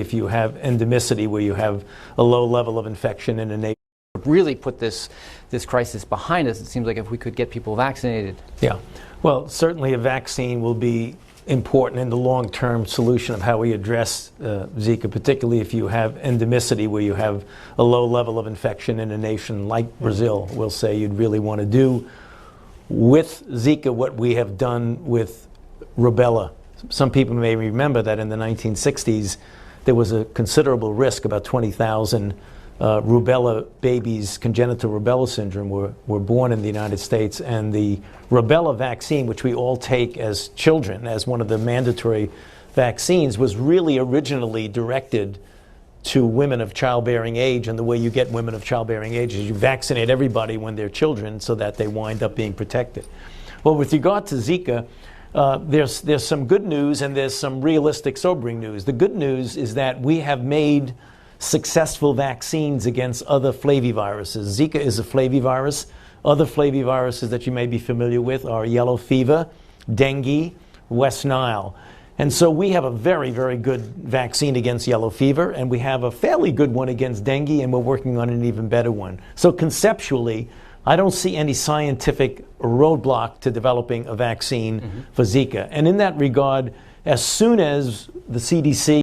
If you have endemicity, where you have a low level of infection in a nation. Really put this crisis behind us, it seems like if we could get people vaccinated. Yeah, well, certainly a vaccine will be important in the long-term solution of how we address Zika, particularly if you have endemicity, where you have a low level of infection in a nation like Brazil. We'll say you'd really want to do with Zika what we have done with rubella. Some people may remember that in the 1960s, there was a considerable risk. About 20,000 rubella babies, congenital rubella syndrome, were born in the United States. And the rubella vaccine, which we all take as children, as one of the mandatory vaccines, was really originally directed to women of childbearing age. And the way you get women of childbearing age is you vaccinate everybody when they're children so that they wind up being protected. Well, with regard to Zika, there's some good news and there's some realistic, sobering news. The good news is that we have made successful vaccines against other flaviviruses. Zika is a flavivirus. Other flaviviruses that you may be familiar with are yellow fever, dengue, West Nile. And so we have a very, very good vaccine against yellow fever, and we have a fairly good one against dengue, and we're working on an even better one. So conceptually, I don't see any scientific roadblock to developing a vaccine for Zika. And in that regard, as soon as the CDC